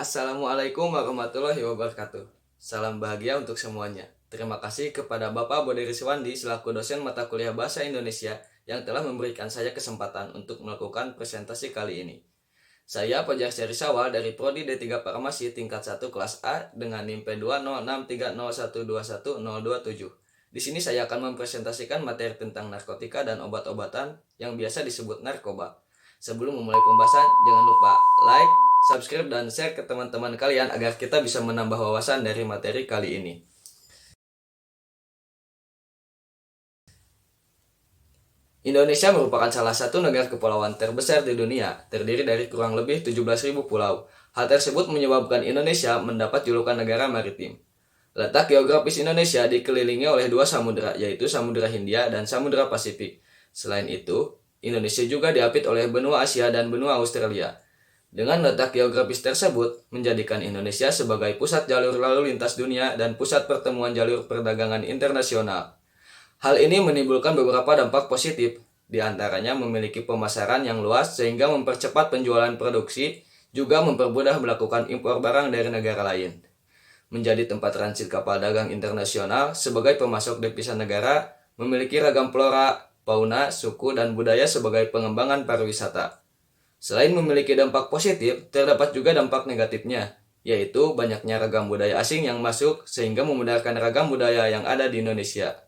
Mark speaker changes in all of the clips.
Speaker 1: Assalamualaikum warahmatullahi wabarakatuh. Salam bahagia untuk semuanya. Terima kasih kepada Bapak Bode Riswandi selaku dosen mata kuliah Bahasa Indonesia yang telah memberikan saya kesempatan untuk melakukan presentasi kali ini. Saya Fajar Syarisawa dari Prodi D3 Farmasi tingkat 1 kelas A dengan NIM P20630121027. Di sini saya akan mempresentasikan materi tentang narkotika dan obat-obatan yang biasa disebut narkoba. Sebelum memulai pembahasan, jangan lupa like, subscribe, dan share ke teman-teman kalian agar kita bisa menambah wawasan dari materi kali ini. Indonesia merupakan salah satu negara kepulauan terbesar di dunia, terdiri dari kurang lebih 17.000 pulau. Hal tersebut menyebabkan Indonesia mendapat julukan negara maritim. Letak geografis Indonesia dikelilingi oleh dua samudera, yaitu Samudra Hindia dan Samudra Pasifik. Selain itu, Indonesia juga diapit oleh benua Asia dan benua Australia. Dengan letak geografis tersebut, menjadikan Indonesia sebagai pusat jalur lalu lintas dunia dan pusat pertemuan jalur perdagangan internasional. Hal ini menimbulkan beberapa dampak positif, di antaranya memiliki pemasaran yang luas sehingga mempercepat penjualan produksi, juga mempermudah melakukan impor barang dari negara lain. Menjadi tempat transit kapal dagang internasional sebagai pemasok devisa negara, memiliki ragam flora, fauna, suku, dan budaya sebagai pengembangan pariwisata. Selain memiliki dampak positif, terdapat juga dampak negatifnya, yaitu banyaknya ragam budaya asing yang masuk sehingga memudahkan ragam budaya yang ada di Indonesia.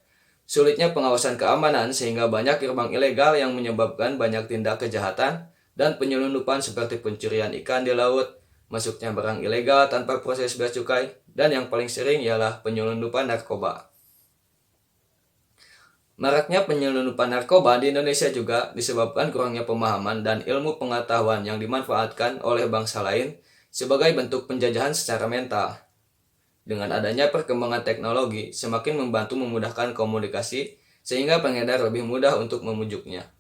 Speaker 1: Sulitnya pengawasan keamanan sehingga banyak gerbang ilegal yang menyebabkan banyak tindak kejahatan dan penyelundupan seperti pencurian ikan di laut, masuknya barang ilegal tanpa proses bea cukai, dan yang paling sering ialah penyelundupan narkoba. Maraknya penyelundupan narkoba di Indonesia juga disebabkan kurangnya pemahaman dan ilmu pengetahuan yang dimanfaatkan oleh bangsa lain sebagai bentuk penjajahan secara mental. Dengan adanya perkembangan teknologi, semakin membantu memudahkan komunikasi, sehingga pengedar lebih mudah untuk memujuknya.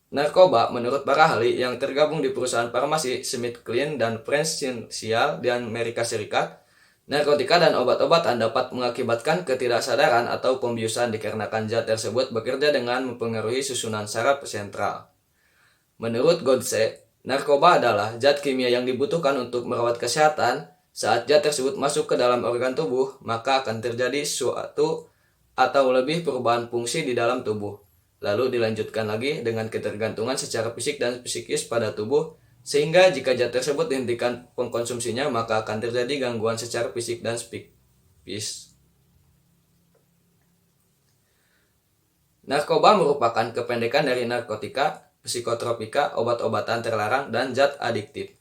Speaker 1: Narkoba, menurut para ahli yang tergabung di perusahaan farmasi SmithKline dan Prudential di Amerika Serikat, narkotika dan obat-obatan dapat mengakibatkan ketidaksadaran atau pembiusan dikarenakan zat tersebut bekerja dengan mempengaruhi susunan saraf sentral. Menurut Godse, narkoba adalah zat kimia yang dibutuhkan untuk merawat kesehatan. Saat zat tersebut masuk ke dalam organ tubuh, maka akan terjadi suatu atau lebih perubahan fungsi di dalam tubuh. Lalu dilanjutkan lagi dengan ketergantungan secara fisik dan psikis pada tubuh, sehingga jika zat tersebut dihentikan pengkonsumsinya, maka akan terjadi gangguan secara fisik dan psikis. Narkoba merupakan kependekan dari narkotika, psikotropika, obat-obatan terlarang, dan zat adiktif.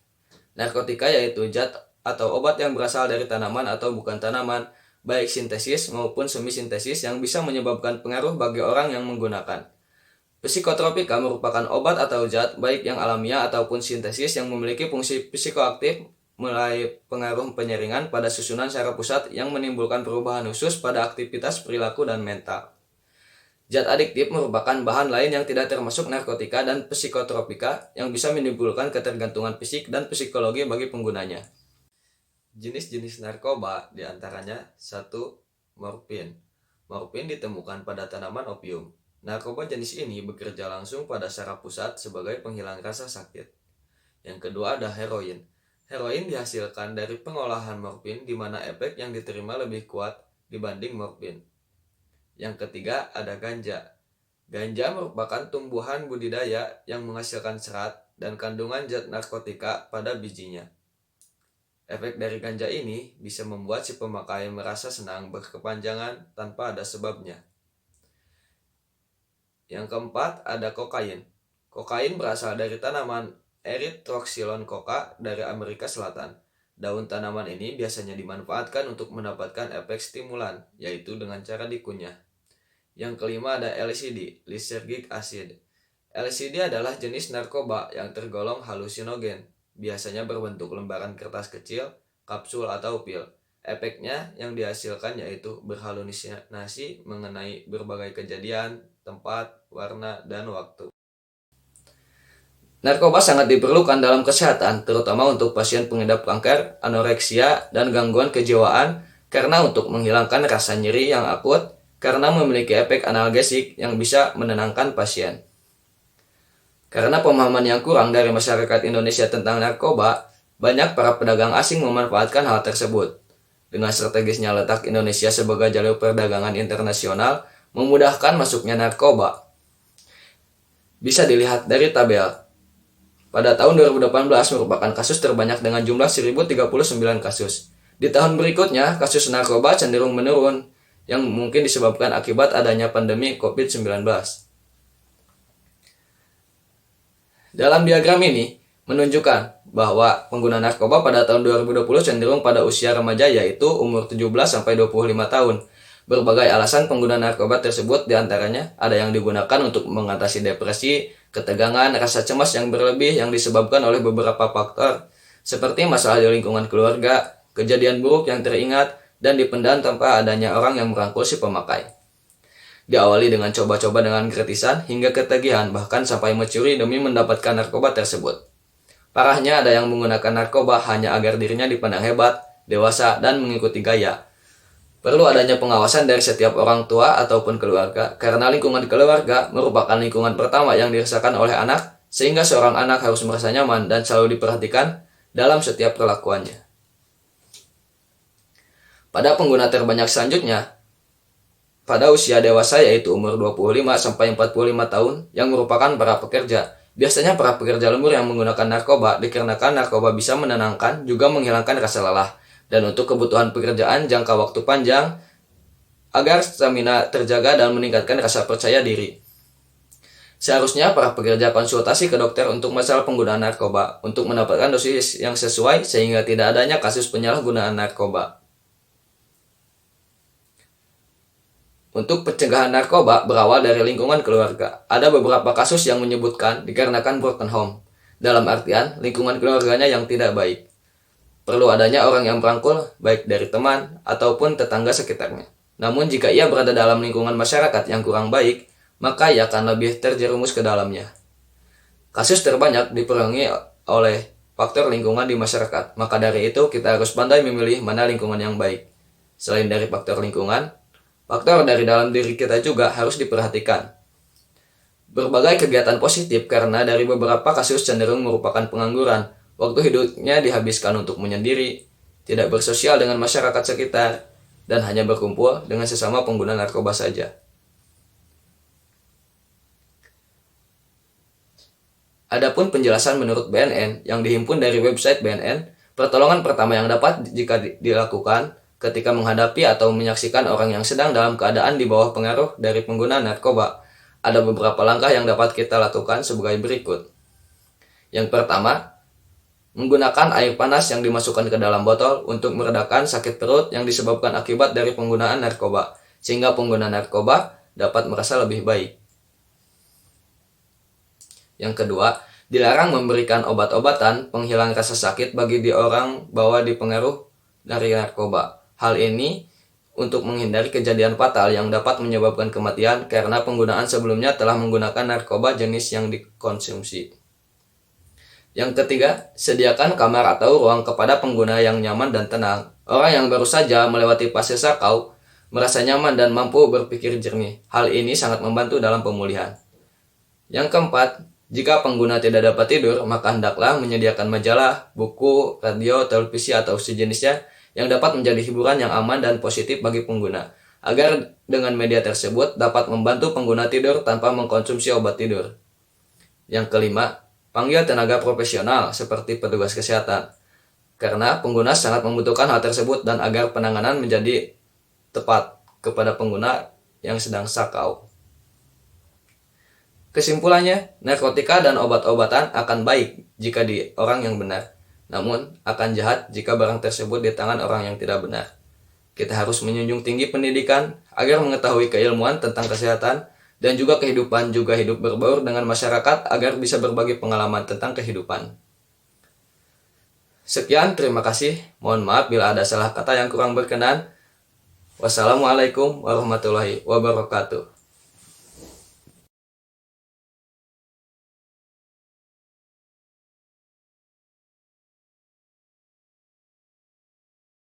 Speaker 1: Narkotika yaitu zat atau obat yang berasal dari tanaman atau bukan tanaman, baik sintesis maupun semi-sintesis yang bisa menyebabkan pengaruh bagi orang yang menggunakan. Psikotropika merupakan obat atau zat baik yang alamiah ataupun sintesis yang memiliki fungsi psikoaktif mulai pengaruh penyaringan pada susunan saraf pusat yang menimbulkan perubahan khusus pada aktivitas perilaku dan mental. Zat adiktif merupakan bahan lain yang tidak termasuk narkotika dan psikotropika yang bisa menimbulkan ketergantungan fisik dan psikologi bagi penggunanya. Jenis-jenis narkoba diantaranya 1. Morfin. Morfin ditemukan pada tanaman opium. Narkoba jenis ini bekerja langsung pada saraf pusat sebagai penghilang rasa sakit. Yang kedua ada heroin. Heroin dihasilkan dari pengolahan morfin di mana efek yang diterima lebih kuat dibanding morfin. Yang ketiga ada ganja. Ganja merupakan tumbuhan budidaya yang menghasilkan serat dan kandungan zat narkotika pada bijinya. Efek dari ganja ini bisa membuat si pemakai merasa senang berkepanjangan tanpa ada sebabnya. Yang keempat ada kokain. Kokain berasal dari tanaman Erythrocylon coca dari Amerika Selatan. Daun tanaman ini biasanya dimanfaatkan untuk mendapatkan efek stimulan, yaitu dengan cara dikunyah. Yang kelima ada LSD, lysergic acid. LSD adalah jenis narkoba yang tergolong halusinogen, biasanya berbentuk lembaran kertas kecil, kapsul atau pil. Efeknya yang dihasilkan yaitu berhalusinasi mengenai berbagai kejadian, tempat, warna, dan waktu. Narkoba sangat diperlukan dalam kesehatan, terutama untuk pasien pengidap kanker, anoreksia, dan gangguan kejiwaan, karena untuk menghilangkan rasa nyeri yang akut, karena memiliki efek analgesik yang bisa menenangkan pasien. Karena pemahaman yang kurang dari masyarakat Indonesia tentang narkoba, banyak para pedagang asing memanfaatkan hal tersebut. Dengan strategisnya letak Indonesia sebagai jalur perdagangan internasional, memudahkan masuknya narkoba. Bisa dilihat dari tabel. Pada tahun 2018 merupakan kasus terbanyak dengan jumlah 1039 kasus. Di tahun berikutnya, kasus narkoba cenderung menurun, yang mungkin disebabkan akibat adanya pandemi COVID-19. Dalam diagram ini, menunjukkan bahwa pengguna narkoba pada tahun 2020 cenderung pada usia remaja, yaitu umur 17-25 tahun. Berbagai alasan pengguna narkoba tersebut diantaranya ada yang digunakan untuk mengatasi depresi, ketegangan, rasa cemas yang berlebih yang disebabkan oleh beberapa faktor, seperti masalah di lingkungan keluarga, kejadian buruk yang teringat, dan dipendam tanpa adanya orang yang merangkul si pemakai. Diawali dengan coba-coba dengan gratisan hingga ketagihan, bahkan sampai mencuri demi mendapatkan narkoba tersebut. Parahnya ada yang menggunakan narkoba hanya agar dirinya dipandang hebat, dewasa, dan mengikuti gaya. Perlu adanya pengawasan dari setiap orang tua ataupun keluarga, karena lingkungan keluarga merupakan lingkungan pertama yang dirasakan oleh anak, sehingga seorang anak harus merasa nyaman dan selalu diperhatikan dalam setiap perlakuannya. Pada pengguna terbanyak selanjutnya, pada usia dewasa yaitu umur 25-45 tahun yang merupakan para pekerja. Biasanya para pekerja lembur yang menggunakan narkoba dikarenakan narkoba bisa menenangkan juga menghilangkan rasa lelah. Dan untuk kebutuhan pekerjaan jangka waktu panjang agar stamina terjaga dan meningkatkan rasa percaya diri. Seharusnya para pekerja konsultasi ke dokter untuk masalah penggunaan narkoba untuk mendapatkan dosis yang sesuai sehingga tidak adanya kasus penyalahgunaan narkoba. Untuk pencegahan narkoba berawal dari lingkungan keluarga. Ada beberapa kasus yang menyebutkan dikarenakan broken home. Dalam artian lingkungan keluarganya yang tidak baik. Perlu adanya orang yang merangkul, baik dari teman ataupun tetangga sekitarnya. Namun jika ia berada dalam lingkungan masyarakat yang kurang baik, maka ia akan lebih terjerumus ke dalamnya. Kasus terbanyak dipengaruhi oleh faktor lingkungan di masyarakat. Maka dari itu kita harus pandai memilih mana lingkungan yang baik. Selain dari faktor lingkungan, faktor dari dalam diri kita juga harus diperhatikan. Berbagai kegiatan positif karena dari beberapa kasus cenderung merupakan pengangguran. Waktu hidupnya dihabiskan untuk menyendiri, tidak bersosial dengan masyarakat sekitar, dan hanya berkumpul dengan sesama pengguna narkoba saja. Adapun penjelasan menurut BNN yang dihimpun dari website BNN, pertolongan pertama yang dapat jika dilakukan ketika menghadapi atau menyaksikan orang yang sedang dalam keadaan di bawah pengaruh dari pengguna narkoba. Ada beberapa langkah yang dapat kita lakukan sebagai berikut. Yang pertama, menggunakan air panas yang dimasukkan ke dalam botol untuk meredakan sakit perut yang disebabkan akibat dari penggunaan narkoba, sehingga pengguna narkoba dapat merasa lebih baik. Yang kedua, dilarang memberikan obat-obatan penghilang rasa sakit bagi orang bahwa dipengaruh dari narkoba. Hal ini untuk menghindari kejadian fatal yang dapat menyebabkan kematian karena penggunaan sebelumnya telah menggunakan narkoba jenis yang dikonsumsi. Yang ketiga, sediakan kamar atau ruang kepada pengguna yang nyaman dan tenang. Orang yang baru saja melewati fase sakau merasa nyaman dan mampu berpikir jernih. Hal ini sangat membantu dalam pemulihan. Yang keempat, jika pengguna tidak dapat tidur, maka hendaklah menyediakan majalah, buku, radio, televisi, atau sejenisnya yang dapat menjadi hiburan yang aman dan positif bagi pengguna, agar dengan media tersebut dapat membantu pengguna tidur tanpa mengkonsumsi obat tidur. Yang kelima, panggil tenaga profesional seperti petugas kesehatan, karena pengguna sangat membutuhkan hal tersebut dan agar penanganan menjadi tepat kepada pengguna yang sedang sakau. Kesimpulannya, narkotika dan obat-obatan akan baik jika di orang yang benar, namun akan jahat jika barang tersebut di tangan orang yang tidak benar. Kita harus menjunjung tinggi pendidikan agar mengetahui keilmuan tentang kesehatan dan juga kehidupan, juga hidup berbaur dengan masyarakat agar bisa berbagi pengalaman tentang kehidupan. Sekian, terima kasih. Mohon maaf bila ada salah kata yang kurang berkenan. Wassalamualaikum warahmatullahi wabarakatuh.